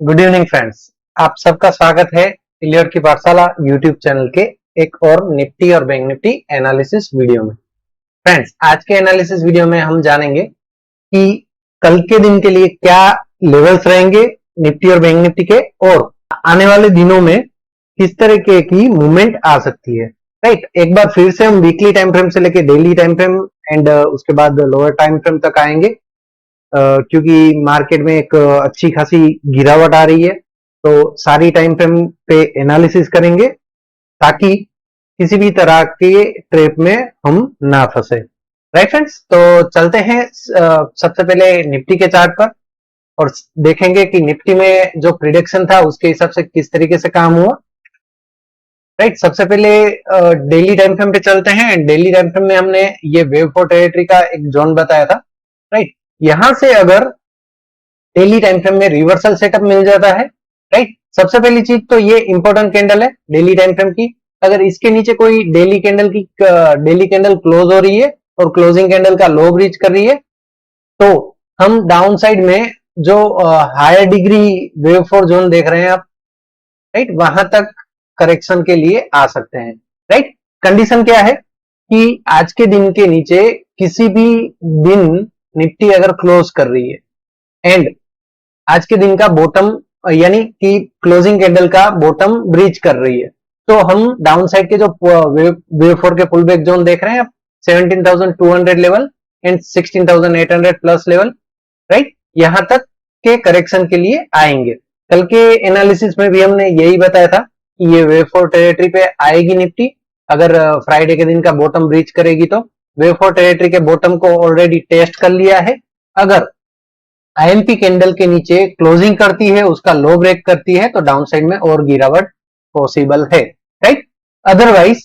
Good evening friends. आप सबका स्वागत है इलियट की पाठशाला यूट्यूब चैनल के एक और निफ्टी और बैंक निफ्टी एनालिसिस वीडियो में। फ्रेंड्स, आज के एनालिसिस वीडियो में हम जानेंगे कि कल के दिन के लिए क्या लेवल्स रहेंगे निफ्टी और बैंक निफ्टी के, और आने वाले दिनों में किस तरीके की मूवमेंट आ सकती है। राइट, एक बार फिर से हम वीकली टाइम फ्रेम से लेके डेली टाइम फ्रेम एंड उसके बाद लोअर टाइम फ्रेम तक आएंगे, क्योंकि मार्केट में एक अच्छी खासी गिरावट आ रही है, तो सारी टाइम फ्रेम पे एनालिसिस करेंगे ताकि किसी भी तरह के ट्रैप में हम ना फंसे। राइट फ्रेंड्स, तो चलते हैं सबसे पहले निफ्टी के चार्ट पर और देखेंगे कि निफ्टी में जो प्रिडिक्शन था उसके हिसाब से किस तरीके से काम हुआ। राइट, सबसे पहले डेली टाइम फ्रेम पे चलते हैं। डेली टाइम फ्रेम में हमने ये वेव फोर टेरिटरी का एक जोन बताया था। राइट, यहां से अगर डेली टाइम फ्रेम में रिवर्सल सेटअप मिल जाता है, राइट, सबसे पहली चीज तो ये इंपॉर्टेंट कैंडल है डेली टाइम फ्रेम की। अगर इसके नीचे कोई डेली कैंडल क्लोज हो रही है और क्लोजिंग कैंडल का लो ब्रीच कर रही है, तो हम डाउन साइड में जो higher degree wave four zone देख रहे हैं आप, राइट, वहां तक करेक्शन के लिए आ सकते हैं। राइट, कंडीशन क्या है कि आज के दिन के नीचे किसी भी दिन निफ्टी अगर क्लोज कर रही है एंड आज के दिन का बॉटम यानी कि क्लोजिंग कैंडल का बॉटम ब्रीच कर रही है, तो हम डाउन साइड के जो वेव फोर के पुल बैक जोन देख रहे हैं आप, 17,200 level and 16,800 plus level, right, यहां तक के करेक्शन के लिए आएंगे। कल के एनालिसिस में भी हमने यही बताया था कि ये वेव फोर टेरिटरी पे आएगी निफ्टी। अगर फ्राइडे के दिन का बॉटम ब्रीच करेगी तो वेव फोर टेरिटरी के बॉटम को ऑलरेडी टेस्ट कर लिया है। अगर आईएमपी कैंडल के नीचे क्लोजिंग करती है, उसका लो ब्रेक करती है, तो डाउन साइड में और गिरावट पॉसिबल है। राइट, अदरवाइज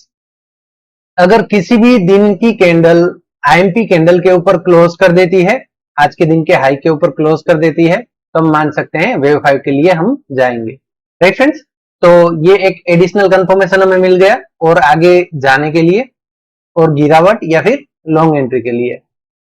अगर किसी भी दिन की कैंडल आईएमपी कैंडल के ऊपर क्लोज कर देती है, आज के दिन के हाई के ऊपर क्लोज कर देती है, तो हम मान सकते हैं वेव 5 के लिए हम जाएंगे। राइट फ्रेंड्स, तो ये एक एडिशनल कंफर्मेशन हमें मिल गया और आगे जाने के लिए और गिरावट या फिर लॉन्ग एंट्री के लिए।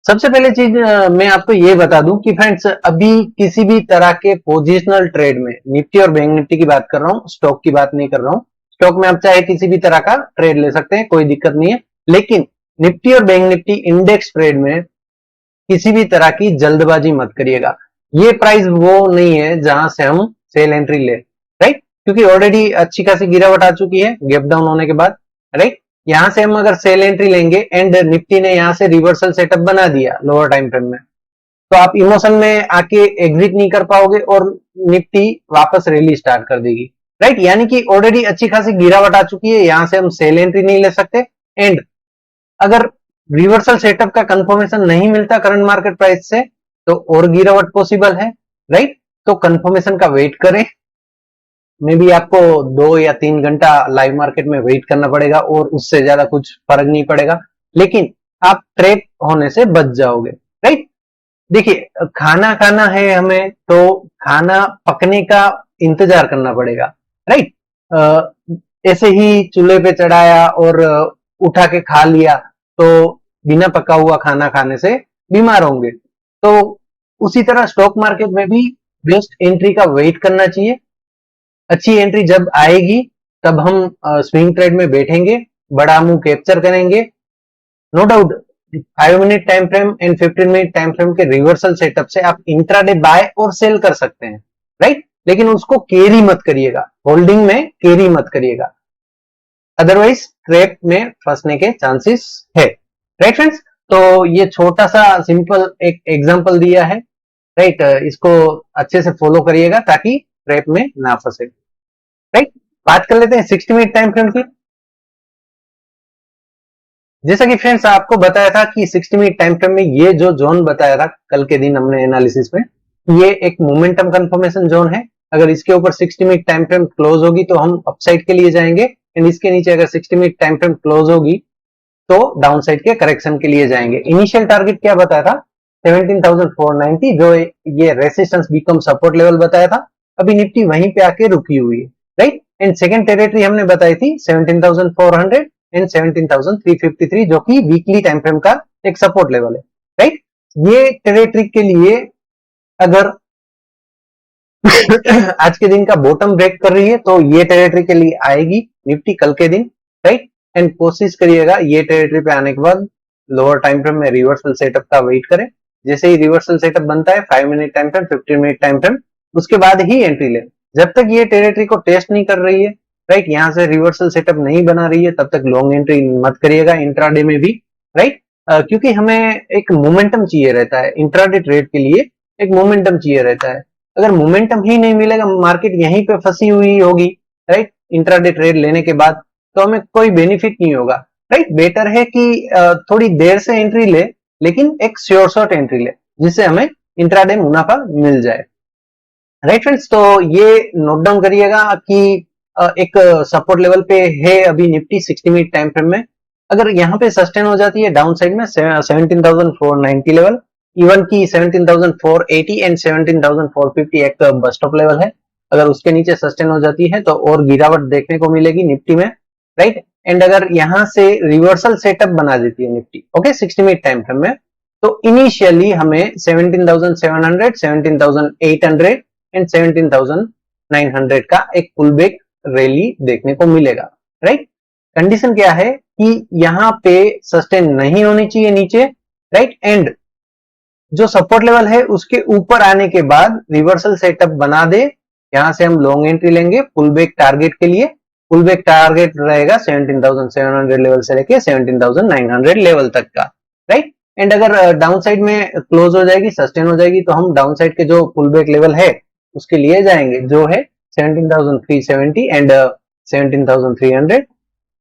सबसे पहले चीज मैं आपको ये बता दूं कि फ्रेंड्स, अभी किसी भी तरह के पोजिशनल ट्रेड में निफ्टी और बैंक निफ्टी की बात कर रहा हूं, स्टॉक की बात नहीं कर रहा हूं। स्टॉक में आप चाहे किसी भी तरह का ट्रेड ले सकते हैं, कोई दिक्कत नहीं है, लेकिन निफ्टी और बैंक निफ्टी इंडेक्स ट्रेड में किसी भी तरह की जल्दबाजी मत करिएगा। ये प्राइस वो नहीं है जहां से हम सेल एंट्री ले, राइट, क्योंकि ऑलरेडी अच्छी खासी गिरावट आ चुकी है गैप डाउन होने के बाद। राइट, यहां से हम अगर सेल एंट्री लेंगे एंड निफ्टी ने यहां से रिवर्सल सेटअप बना दिया लोअर टाइम फ्रेम में, तो आप इमोशन में आके एग्जिट नहीं कर पाओगे और निफ्टी वापस रैली स्टार्ट कर देगी। राइट, यानी कि ऑलरेडी अच्छी खासी गिरावट आ चुकी है, यहां से हम सेल एंट्री नहीं ले सकते। एंड अगर रिवर्सल सेटअप का कंफर्मेशन नहीं मिलता करंट मार्केट प्राइस से, तो और गिरावट पॉसिबल है। राइट, तो कंफर्मेशन का वेट करें। मे भी आपको 2 या 3 घंटा लाइव मार्केट में वेट करना पड़ेगा और उससे ज्यादा कुछ फर्क नहीं पड़ेगा, लेकिन आप ट्रैप होने से बच जाओगे। राइट, देखिए, खाना खाना है हमें तो खाना पकने का इंतजार करना पड़ेगा। राइट, ऐसे ही चूल्हे पे चढ़ाया और उठा के खा लिया तो बिना पका हुआ खाना खाने से बीमार होंगे। तो उसी तरह स्टॉक मार्केट में भी बेस्ट एंट्री का वेट करना चाहिए। अच्छी एंट्री जब आएगी तब हम स्विंग ट्रेड में बैठेंगे, बड़ा मुंह कैप्चर करेंगे। No doubt 5 minute time frame and 15 minute time frame के रिवर्सल सेटअप से आप इंट्राडे बाय और सेल कर सकते हैं। राइट, लेकिन उसको कैरी मत करिएगा, होल्डिंग में कैरी मत करिएगा, अदरवाइज ट्रैप में फंसने के चांसेस है। राइट फ्रेंड्स, तो ये छोटा सा सिंपल एक एग्जांपल दिया है। राइट, इसको अच्छे से फॉलो करिएगा ताकि ट्रैप में ना फंसे। राइट, बात कर लेते हैं 60 मिनट टाइम फ्रेम की। जैसा कि फ्रेंड्स आपको बताया था कि 60 मिनट टाइम फ्रेम में ये जो जोन बताया था कल के दिन हमने एनालिसिस में, ये एक मोमेंटम कंफर्मेशन जोन है। अगर इसके ऊपर 60 मिनट टाइम फ्रेम क्लोज होगी तो हम अपसाइड के लिए जाएंगे, एंड इसके नीचे अगर 60 मिनट टाइम फ्रेम क्लोज होगी तो डाउन साइड के करेक्शन के लिए जाएंगे। इनिशियल टारगेट क्या बताया था? 17,490, जो ये रेसिस्टेंस बिकम सपोर्ट लेवल बताया था। अभी निफ्टी वहीं पे आके रुकी हुई है। राइट, एंड सेकंड टेरिटरी हमने बताई थी 17,400 एंड 17,353, जो कि वीकली टाइम फ्रेम का एक सपोर्ट लेवल है। राइट, ये टेरिटरी के लिए अगर आज के दिन का बॉटम ब्रेक कर रही है तो ये टेरिटरी के लिए आएगी निफ्टी कल के दिन, राइट। एंड कोशिश करिएगा ये टेरिटरी पे आने के बाद लोअर टाइम फ्रेम में रिवर्सल सेटअप का वेट करें। जैसे ही रिवर्सल सेटअप बनता है 5 minute time frame, 15 minute time frame, उसके बाद ही एंट्री ले। जब तक ये टेरिटरी को टेस्ट नहीं कर रही है, राइट, यहाँ से रिवर्सल सेटअप नहीं बना रही है, तब तक लॉन्ग एंट्री मत करिएगा इंट्राडे में भी, राइट। क्योंकि हमें एक मोमेंटम चाहिए रहता है इंट्राडे ट्रेड के लिए, एक मोमेंटम चाहिए रहता है। अगर मोमेंटम ही नहीं मिलेगा, मार्केट यहीं पे फंसी हुई होगी, राइट, इंट्राडे ट्रेड लेने के बाद, तो हमें कोई बेनिफिट नहीं होगा, राइट। बेटर है कि थोड़ी देर से एंट्री ले, लेकिन एक श्योर शॉट एंट्री ले, जिससे हमें इंट्राडे मुनाफा मिल जाए, राइट फ्रेंड्स। तो ये नोट डाउन करिएगा कि एक सपोर्ट लेवल पे है अभी निफ्टी 60 मिनट टाइम फ्रेम में। अगर यहाँ पे सस्टेन हो जाती है डाउन साइड में 17,490 लेवल, इवन की 17,480 एंड 17,450 एक बस स्टॉप लेवल है। अगर उसके नीचे सस्टेन हो जाती है तो और गिरावट देखने को मिलेगी निफ्टी में, राइट। एंड अगर यहाँ से रिवर्सल सेटअप बना देती है Nifty, okay, 60 minute time frame में, तो इनिशियली हमें 17,700, 17,800 एंड 17,900 का एक पुल बैक रैली देखने को मिलेगा, राइट। कंडीशन क्या है कि यहाँ पे सस्टेन नहीं होनी चाहिए नीचे, राइट। एंड जो सपोर्ट लेवल है उसके ऊपर आने के बाद रिवर्सल सेटअप बना दे, यहां से हम लॉन्ग एंट्री लेंगे पुल बैक टारगेट के लिए। पुल बैक टारगेट रहेगा 17,700 लेवल से लेके 17,900 लेवल तक का, राइट। एंड अगर डाउन साइड में क्लोज हो जाएगी, सस्टेन हो जाएगी, तो हम डाउन साइड के जो पुल बैक लेवल है उसके लिए जाएंगे, जो है 17,370 एंड 17,300,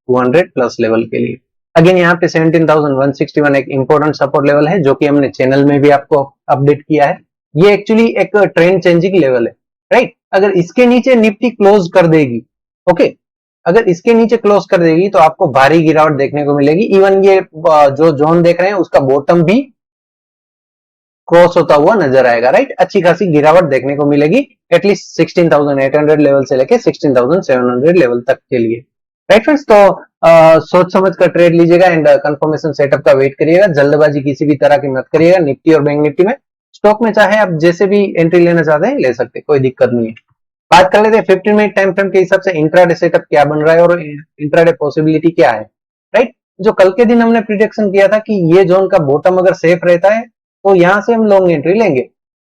200 प्लस लेवल के लिए। अगेन यहाँ पे 17,161 एक इंपॉर्टेंट सपोर्ट लेवल है, जो कि हमने चैनल में भी आपको अपडेट किया है। ये एक्चुअली एक ट्रेंड चेंजिंग लेवल है, राइट। अगर इसके नीचे निफ्टी क्लोज कर देगी, ओके, अगर इसके नीचे क्लोज कर देगी तो आपको भारी गिरावट देखने को मिलेगी। इवन ये जो जोन देख रहे हैं उसका बॉटम भी क्रॉस होता हुआ नजर आएगा, राइट। अच्छी खासी गिरावट देखने को मिलेगी एटलीस्ट 16,800 लेवल से लेके 16,700 लेवल तक के लिए, राइट फ्रेंड्स। तो सोच समझ कर ट्रेड लीजिएगा एंड कंफर्मेशन सेटअप का वेट करिएगा। जल्दबाजी किसी भी तरह की मत करिएगा निफ्टी और बैंक निफ्टी में। स्टॉक में चाहे आप जैसे भी एंट्री लेना चाहते हैं ले सकते हैं, कोई दिक्कत नहीं है। बात कर लेते हैं 15 मिनट टाइम फ्रेम के हिसाब से इंट्राडे सेटअप क्या बन रहा है और इंट्राडे पॉसिबिलिटी क्या है, राइट। जो कल के दिन हमने प्रिडिक्शन किया था कि ये जोन का बॉटम अगर सेफ रहता है तो यहां से हम लॉन्ग एंट्री लेंगे,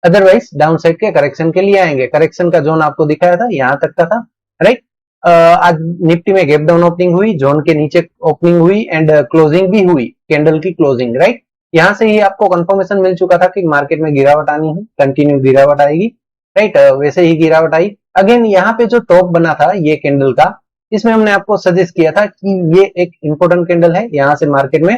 अदरवाइज डाउन साइड के करेक्शन के लिए आएंगे। करेक्शन का जोन आपको दिखाया था, यहां तक का था, राइट। आज निफ्टी में गैप डाउन ओपनिंग हुई, जोन के नीचे ओपनिंग हुई एंड क्लोजिंग भी हुई, कैंडल की क्लोजिंग, राइट। यहां से ही आपको कंफर्मेशन मिल चुका था कि मार्केट में गिरावट आनी है, कंटिन्यू गिरावट आएगी, राइट। वैसे ही गिरावट आई। अगेन यहाँ पे जो टॉप बना था ये कैंडल का, इसमें हमने आपको सजेस्ट किया था कि ये एक इंपॉर्टेंट कैंडल है, यहां से मार्केट में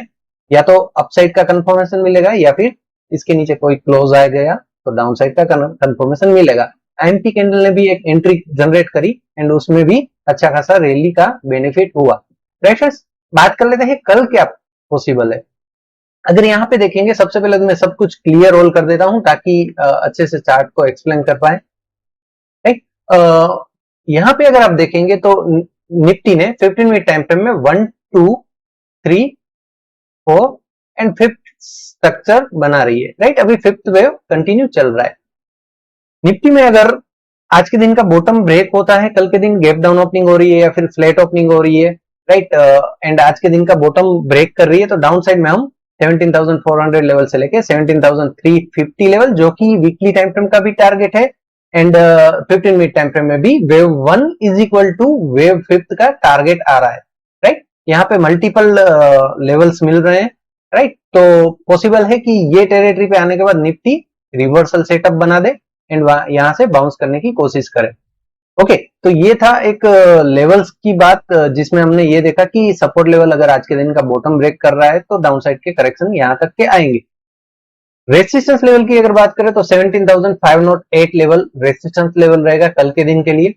या तो अपसाइड का कंफर्मेशन मिलेगा या फिर इसके नीचे कोई क्लोज आ गया तो डाउन साइड का कंफर्मेशन मिलेगा। आईएमपी कैंडल ने भी एक एंट्री जनरेट करी एंड उसमें भी अच्छा खासा रैली का बेनिफिट हुआ, राइट फ्रेंड्स। बात कर लेते हैं कल क्या पॉसिबल है। अगर यहाँ पे देखेंगे, सबसे पहले तो मैं सब कुछ क्लियर रोल कर देता हूं ताकि अच्छे से चार्ट को एक्सप्लेन कर पाए, राइट। यहाँ पे अगर आप देखेंगे तो निफ्टी ने 15 मिनट टाइम फ्रेम में 1 2 3 4 एंड 5th स्ट्रक्चर बना रही है, राइट। अभी 5th वेव कंटिन्यू चल रहा है। निफ्टी में अगर आज के दिन का बॉटम ब्रेक होता है, कल के दिन गैप डाउन ओपनिंग हो रही है या फिर फ्लैट ओपनिंग हो रही है, राइट, एंड आज के दिन का बॉटम ब्रेक कर रही है, तो डाउन साइड में हम 17,400 लेवल से लेके 17,350 लेवल, जो कि वीकली टाइम फ्रेम का भी टारगेट है एंड 15 मिनट टाइम फ्रेम में भी wave 1 is equal to wave 5th का टारगेट आ रहा है, राइट। यहाँ पे मल्टीपल लेवल्स मिल रहे हैं, राइट। तो पॉसिबल है कि ये टेरिटरी पे आने के बाद निफ्टी रिवर्सल सेटअप बना दे एंड यहां से बाउंस करने की कोशिश करे, ओके। तो ये था एक लेवल्स की बात, जिसमें हमने ये देखा कि सपोर्ट लेवल अगर आज के दिन का बॉटम ब्रेक कर रहा है तो डाउन साइड के करेक्शन यहां तक के आएंगे। रेसिस्टेंस लेवल की अगर बात करें तो 17,508 लेवल रेसिस्टेंस लेवल रहेगा कल के दिन के लिए।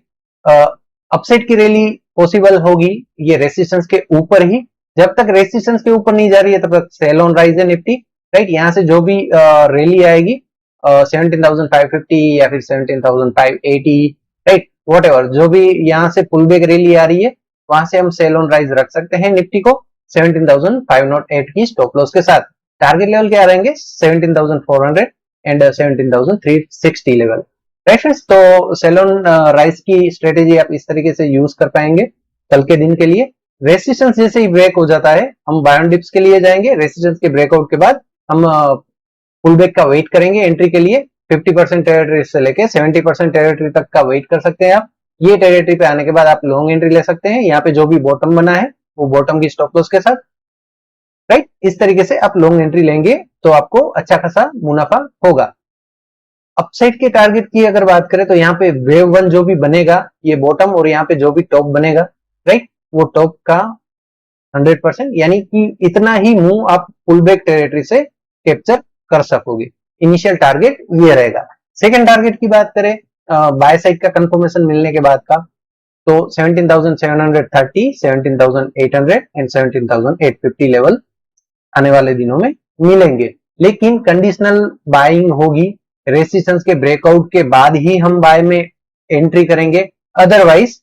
अपसाइड की रैली पॉसिबल होगी ये रेसिस्टेंस के ऊपर ही, जब तक रेसिस्टेंस के ऊपर नहीं जा रही है तब तक सेल ऑन राइज है निफ्टी, राइट। यहां से जो भी रैली आएगी 17,550 या फिर 17,580, राइट, वॉट एवर, जो भी यहाँ से पुल बैक रैली आ रही है वहां से हम सेल ऑन राइज रख सकते हैं निफ्टी को 17,508 की स्टॉप लॉस के साथ। टारगेट लेवल क्या रहेंगे 17,400 एंड 17,360 लेवल, राइट फ्रेंड्स, तो सेल ऑन राइज की स्ट्रेटेजी आप इस तरीके से यूज कर पाएंगे कल के दिन के लिए। रेसिस्टेंस जैसे ही ब्रेक हो जाता है हम बाय ऑन डिप्स के लिए जाएंगे। रेसिस्टेंस के ब्रेकआउट के बाद हम पुल बैक का वेट करेंगे एंट्री के लिए। 50% टेरिटरी से लेके 70% टेरिटरी तक का वेट कर सकते हैं आप। ये टेरिटरी पे आने के बाद आप लॉन्ग एंट्री ले सकते हैं। यहाँ पे जो भी बॉटम बना है वो बॉटम की स्टॉप लॉस के साथ, राइट। इस तरीके से आप लॉन्ग एंट्री लेंगे तो आपको अच्छा खासा मुनाफा होगा। अपसाइड के टारगेट की अगर बात करें तो यहाँ पे वेव वन जो भी बनेगा, ये बॉटम, और यहाँ पे जो भी टॉप बनेगा, राइट, वो टॉप का 100% यानी कि इतना ही मूव आप पुल बैक टेरिटरी से कैप्चर कर सकोगे। इनिशियल टारगेट ये रहेगा। सेकंड टारगेट की बात करें बाय साइड का कंफर्मेशन मिलने के बाद का, तो 17,730, 17,800 एंड 17,850 लेवल आने वाले दिनों में मिलेंगे। लेकिन कंडीशनल बाइंग होगी, रेसिस्टेंस के ब्रेकआउट के बाद ही हम बाय में एंट्री करेंगे। अदरवाइज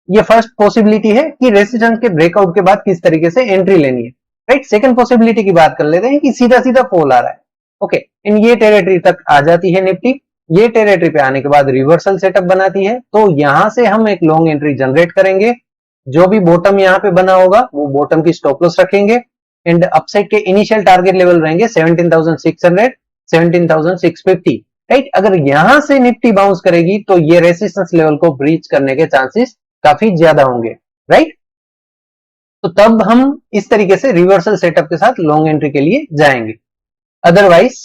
ये फर्स्ट पॉसिबिलिटी है कि रेसिस्टेंस के ब्रेकआउट के बाद किस तरीके से एंट्री लेनी है, राइट। सेकंड पॉसिबिलिटी की बात कर लेते हैं कि सीधा सीधा फॉल आ रहा है, ओके, इन ये टेरिटरी तक आ जाती है निफ्टी। ये टेरिटरी पे आने के बाद रिवर्सल सेटअप बनाती है, तो यहां से हम एक लॉन्ग एंट्री जनरेट करेंगे। जो भी बॉटम यहाँ पे बना होगा वो बॉटम की स्टॉप लॉस रखेंगे एंड अपसाइड के इनिशियल टारगेट लेवल रहेंगे 17,600, 17,650, राइट। अगर यहां से निफ्टी बाउंस करेगी तो ये रेसिस्टेंस लेवल को ब्रीच करने के चांसेस काफी ज्यादा होंगे, राइट। तो तब हम इस तरीके से रिवर्सल सेटअप के साथ लॉन्ग एंट्री के लिए जाएंगे। अदरवाइज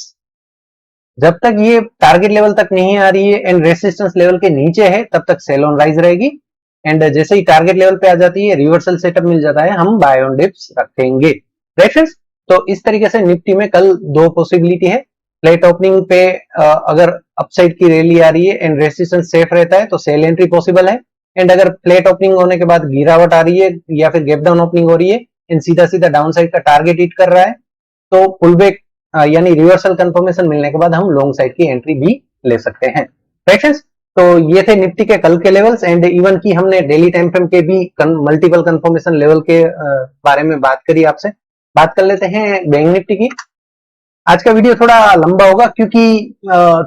जब तक ये टारगेट लेवल तक नहीं आ रही है एंड रेसिस्टेंस लेवल के नीचे है तब तक सेल ऑन राइज रहेगी एंड जैसे ही टारगेट लेवल पे आ जाती है, रिवर्सल सेटअप मिल जाता है, हम बाय ऑन डिप्स रखेंगे, राइट फ्रेंड्स। तो इस तरीके से निफ्टी में कल दो पॉसिबिलिटी है। फ्लैट ओपनिंग पे अगर अपसाइड की रैली आ रही है एंड रेसिस्टेंस सेफ रहता है तो सेल एंट्री पॉसिबल है। एंड अगर फ्लैट ओपनिंग होने के बाद गिरावट आ रही है या फिर गैप डाउन ओपनिंग हो रही है एंड सीधा सीधा डाउन साइड का टारगेट हिट कर रहा है, तो पुल बैक यानी रिवर्सल कंफर्मेशन मिलने के बाद हम लॉन्ग साइड की एंट्री भी ले सकते हैं, राइट फ्रेंड्स। तो ये थे निफ्टी के कल के लेवल्स एंड इवन की हमने डेली टाइम फ्रेम के भी मल्टीपल कंफर्मेशन लेवल के बारे में बात करी आपसे। बात कर लेते हैं बैंक निफ्टी की। आज का वीडियो थोड़ा लंबा होगा क्योंकि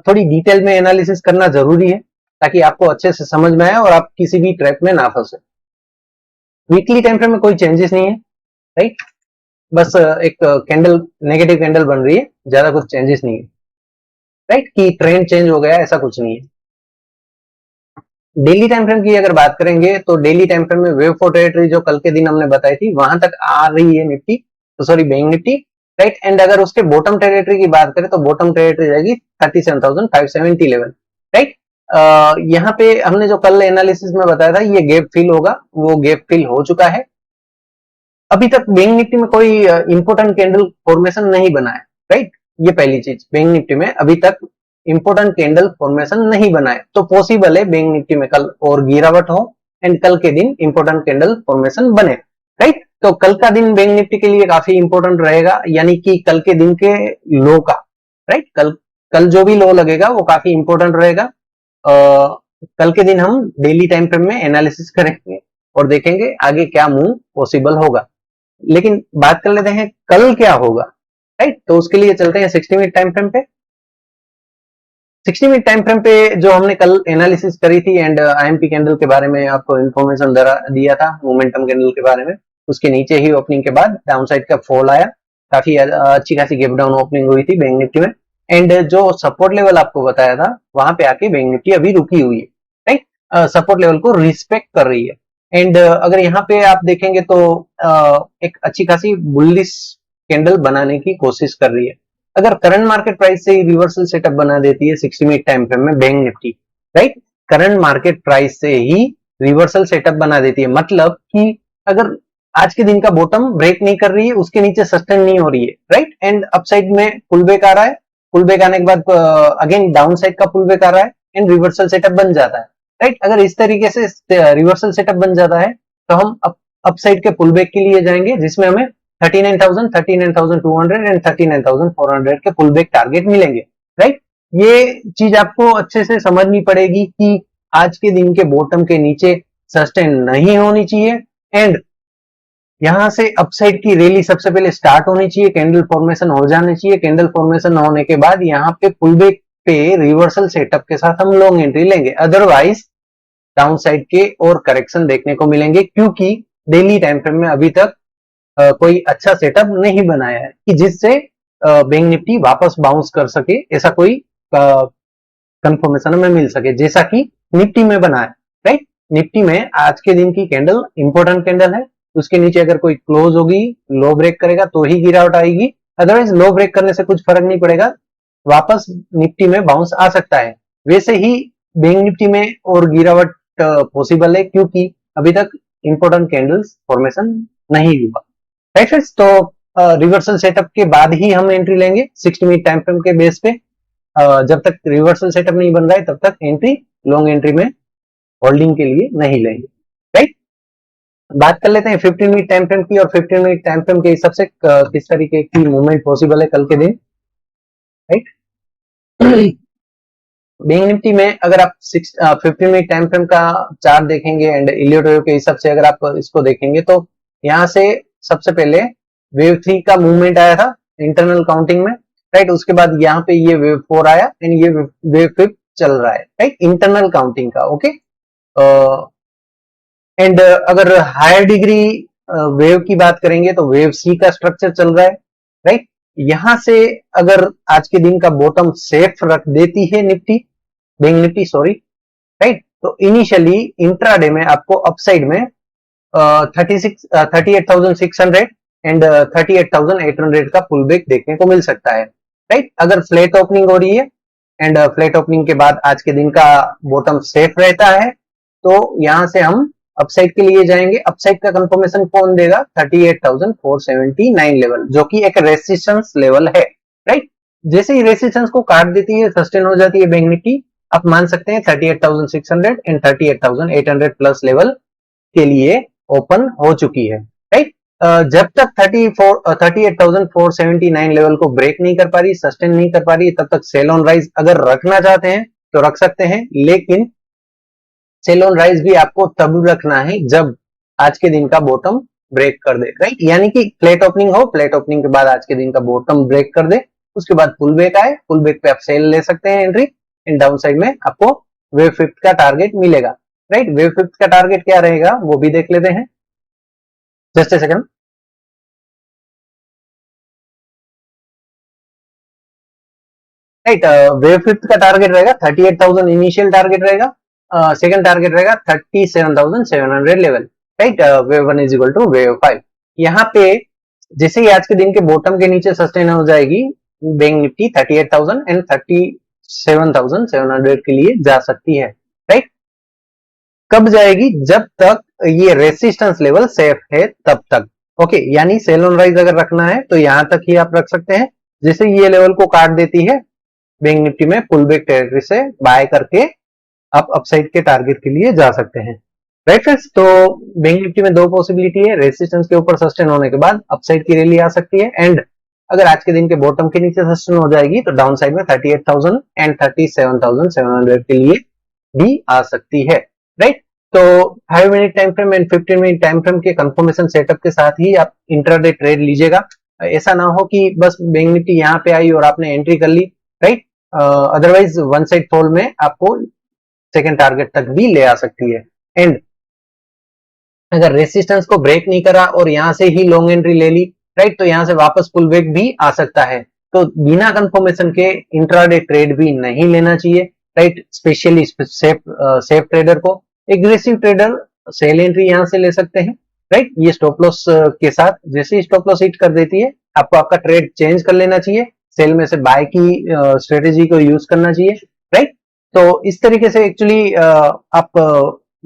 थोड़ी डिटेल में एनालिसिस करना जरूरी है ताकि आपको अच्छे से समझ में आए और आप किसी भी ट्रैप में ना फंसे। वीकली टाइम फ्रेम में कोई चेंजेस नहीं है, राइट। बस एक कैंडल, नेगेटिव कैंडल बन रही है, ज्यादा कुछ चेंजेस नहीं है, राइट, कि ट्रेंड चेंज हो गया ऐसा कुछ नहीं है। डेली टाइम फ्रेम की अगर बात करेंगे तो डेली टाइम फ्रेम में वेव 4 टेरिटरी जो कल के दिन हमने बताई थी वहां तक आ रही है निफ्टी, तो sorry bank Nifty, right. And अगर उसके बॉटम टेरिटरी की बात करें तो बॉटम टेरिटरी रहेगी 37,570 लेवल, राइट। यहाँ पे हमने जो कल एनालिसिस में बताया था ये गैप फिल होगा, वो गैप फिल हो चुका है। अभी तक बैंक निफ्टी में कोई इंपोर्टेंट कैंडल फॉर्मेशन नहीं बना है, राइट। ये पहली चीज, बैंक निफ्टी में अभी तक इंपोर्टेंट कैंडल फॉर्मेशन नहीं बना है, तो पॉसिबल है बैंक निफ्टी में कल और गिरावट हो एंड कल के दिन इंपोर्टेंट कैंडल फॉर्मेशन बने, राइट। तो कल का दिन बैंक निफ्टी के लिए काफी इंपोर्टेंट रहेगा, यानी कि कल के दिन के लो का, राइट, कल जो भी लो लगेगा वो काफी इंपोर्टेंट रहेगा। कल के दिन हम डेली टाइम फ्रेम में एनालिसिस करेंगे और देखेंगे आगे क्या मूव पॉसिबल होगा। लेकिन बात कर लेते हैं कल क्या होगा, राइट। तो उसके लिए चलते हैं 60 मिनट टाइम फ्रेम पे। 60 मिनट टाइम फ्रेम पे जो हमने कल एनालिसिस करी थी एंड आईएमपी कैंडल के बारे में आपको इन्फॉर्मेशन दिया था, मोमेंटम कैंडल के बारे में, उसके नीचे ही ओपनिंग के बाद डाउन साइड का फॉल आया, काफी अच्छी खासी गैप डाउन ओपनिंग हुई थी बैंक निफ्टी में एंड जो सपोर्ट लेवल आपको बताया था वहां पे आके बैंक निफ्टी अभी रुकी हुई है, राइट। सपोर्ट लेवल को रिस्पेक्ट कर रही है एंड अगर यहाँ पे आप देखेंगे तो एक अच्छी खासी बुलिश कैंडल बनाने की कोशिश कर रही है। अगर करंट मार्केट प्राइस से ही रिवर्सल सेटअप बना देती है 60 मिनट टाइम फ्रेम में bank Nifty, right, current market price से ही रिवर्सल सेटअप बना देती है, मतलब कि अगर आज के दिन का बॉटम ब्रेक नहीं कर रही है, उसके नीचे सस्टेन नहीं हो रही है, राइट, एंड अपसाइड में पुल बैक आ रहा है, पुल बैक आने के बाद अगेन डाउन साइड का पुल बैक आ रहा है एंड रिवर्सल सेटअप बन जाता है, राइट। अगर इस तरीके से रिवर्सल सेटअप बन जाता है तो हम अपसाइड के पुल बैक के लिए जाएंगे जिसमें हमें 39,000, 39,200 एंड 39,400 के पुल बैक टारगेट मिलेंगे, राइट। ये चीज आपको अच्छे से समझनी पड़ेगी कि आज के दिन के बॉटम के नीचे सस्टेन नहीं होनी चाहिए एंड यहां से अपसाइड की रैली सबसे पहले स्टार्ट होनी चाहिए, कैंडल फॉर्मेशन हो जानी चाहिए, कैंडल फॉर्मेशन होने के बाद यहाँ पे पुल बैक पे रिवर्सल सेटअप के साथ हम लॉन्ग एंट्री लेंगे, अदरवाइज डाउन साइड के और करेक्शन देखने को मिलेंगे, क्योंकि डेली टाइम फ्रेम में अभी तक कोई अच्छा सेटअप नहीं बनाया है कि जिससे बैंक निफ्टी वापस बाउंस कर सके, ऐसा कोई कंफर्मेशन हमें मिल सके जैसा कि निफ्टी में बना है, राइट। निफ्टी में आज के दिन की कैंडल इंपॉर्टेंट कैंडल है, उसके नीचे अगर कोई क्लोज होगी, लो ब्रेक करेगा तो ही गिरावट आएगी, अदरवाइज लो ब्रेक करने से कुछ फर्क नहीं पड़ेगा, वापस निफ्टी में बाउंस आ सकता है। वैसे ही बैंक निफ्टी में और गिरावट पॉसिबल है, क्योंकि अभी तक इंपॉर्टेंट कैंडल्स फॉर्मेशन नहीं हुआ, राइट फ्रेंड्स। तो रिवर्सल सेटअप के बाद ही हम एंट्री लेंगे 60 मिनट टाइम फ्रेम के बेस पे। जब तक रिवर्सल सेटअप नहीं बन रहा है तब तक एंट्री लॉन्ग एंट्री में होल्डिंग के लिए नहीं लेंगे, राइट। बात कर लेते हैं 15 मिनट टाइम फ्रेम की, और 15 मिनट टाइम फ्रेम के हिसाब से किस तरीके की मूवमेंट पॉसिबल है कल के दिन, राइट। बैंक निफ्टी में अगर आप 15 मिनट टाइम फ्रेम का चार्ट देखेंगे एंड इलियट वेव के हिसाब से अगर आप इसको देखेंगे तो यहाँ से सबसे पहले वेव 3 का मूवमेंट आया था इंटरनल काउंटिंग में, राइट। उसके बाद यहाँ पे ये वेव 4 आया एंड ये वेव 5 चल रहा है, राइट, इंटरनल काउंटिंग का, ओके। एंड अगर हायर डिग्री वेव की बात करेंगे तो वेव सी का स्ट्रक्चर चल रहा है, राइट। यहां से अगर आज के दिन का बॉटम सेफ रख देती है Nifty, bank Nifty sorry, right, तो इनिशियली इंट्राडे में आपको अपसाइड में 38,600 एंड 38,800 का पुल बैक देखने को मिल सकता है, राइट। अगर फ्लैट ओपनिंग हो रही है एंड फ्लैट ओपनिंग के बाद आज के दिन का बॉटम सेफ रहता है तो यहां से हम अपसाइड के लिए जाएंगे। अपसाइड का कंफर्मेशन कौन देगा? 38,479 लेवल, जो कि एक रेसिस्टेंस लेवल है, राइट। जैसे ही रेसिस्टेंस को काट देती है, सस्टेन हो जाती है बैंक निफ्टी, आप मान सकते हैं 38,600 एंड 38,800 प्लस लेवल के लिए ओपन हो चुकी है, राइट। जब तक 38,479 लेवल को ब्रेक नहीं कर पा रही, सस्टेन नहीं कर पा रही, तब तक सेल ऑन राइज अगर रखना चाहते हैं तो रख सकते हैं, लेकिन सेल ऑन राइज भी आपको तब रखना है जब आज के दिन का बॉटम ब्रेक कर दे, राइट। यानी कि फ्लैट ओपनिंग हो, फ्लैट ओपनिंग के बाद आज के दिन का बॉटम ब्रेक कर दे, उसके बाद पुल बैक आए, पुल बैक पे आप सेल ले सकते हैं एंट्री, एंड डाउन साइड में आपको वेव 5 का टारगेट मिलेगा, राइट। वेव 5 का टारगेट क्या रहेगा वो भी देख लेते हैं, just a second. Right, wave 5 का टारगेट रहेगा 38,000 इनिशियल टारगेट रहेगा, सेकंड टारगेट रहेगा 37,700 level, right. Wave 1 is equal to wave 5। यहाँ पे जैसे ही आज के दिन के बॉटम के नीचे सस्टेन हो जाएगी बैंक निफ्टी 38,000 एंड 37,700 के लिए जा सकती है, राइट। कब जाएगी? जब तक ये रेसिस्टेंस लेवल सेफ है तब तक, ओके। यानी सेल ऑन राइज अगर रखना है तो यहां तक ही आप रख सकते हैं, जैसे ये लेवल को काट देती है बैंक निफ्टी में पुल बैक टेरिटरी से बाय करके आप अपसाइड के टारगेट के लिए जा सकते हैं, राइट फ्रेंड्स। तो बैंक निफ्टी में दो पॉसिबिलिटी है, रेसिस्टेंस के ऊपर सस्टेन होने के बाद अपसाइड की रैली आ सकती है, एंड अगर आज के दिन के बॉटम के नीचे सस्टेन हो जाएगी तो डाउन साइड में 38,000 एंड 37,700 के लिए भी आ सकती है, राइट। तो 5 minute time frame and 15 minute time frame के कंफर्मेशन सेटअप के साथ ही आप इंट्राडे ट्रेड लीजिएगा। ऐसा ना हो कि बस बैंक निफ्टी यहाँ पे आई और आपने एंट्री कर ली, right. Otherwise one side fall में आपको सेकंड टारगेट तक भी ले आ सकती है, एंड अगर रेसिस्टेंस को ब्रेक नहीं करा और यहां से ही लॉन्ग एंट्री ले ली, राइट, तो यहां से वापस पुल बैक भी आ सकता है। तो बिना कंफर्मेशन के इंट्राडे ट्रेड भी नहीं लेना चाहिए, राइट। स्पेशली सेफ ट्रेडर को, एग्रेसिव ट्रेडर सेल एंट्री यहां से ले सकते हैं, राइट। ये स्टॉप लॉस के साथ जैसे ही स्टॉप लॉस हिट कर देती है आपको आपका ट्रेड चेंज कर लेना चाहिए, सेल में से बाय की स्ट्रेटेजी को यूज करना चाहिए, राइट। तो इस तरीके से एक्चुअली आप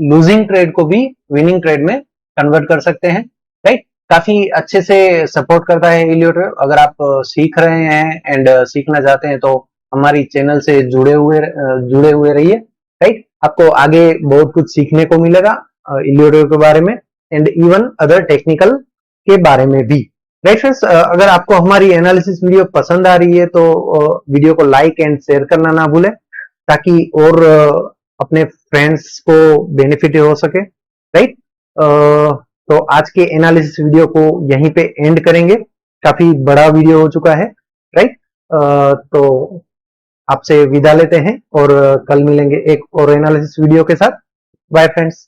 लूजिंग ट्रेड को भी विनिंग ट्रेड में कन्वर्ट कर सकते हैं, राइट। काफी अच्छे से सपोर्ट करता है इलियट वेव। अगर आप सीख रहे हैं एंड सीखना चाहते हैं तो हमारी चैनल से जुड़े हुए रहिए, राइट। आपको आगे बहुत कुछ सीखने को मिलेगा इलियट वेव के बारे में एंड इवन अदर टेक्निकल के बारे में भी, राइट फ्रेंड्स। अगर आपको हमारी एनालिसिस वीडियो पसंद आ रही है तो वीडियो को लाइक एंड शेयर करना ना भूलें, ताकि और अपने फ्रेंड्स को बेनिफिट हो सके, राइट। तो आज के एनालिसिस वीडियो को यहीं पे एंड करेंगे, काफी बड़ा वीडियो हो चुका है, राइट। तो आपसे विदा लेते हैं और कल मिलेंगे एक और एनालिसिस वीडियो के साथ। Bye friends.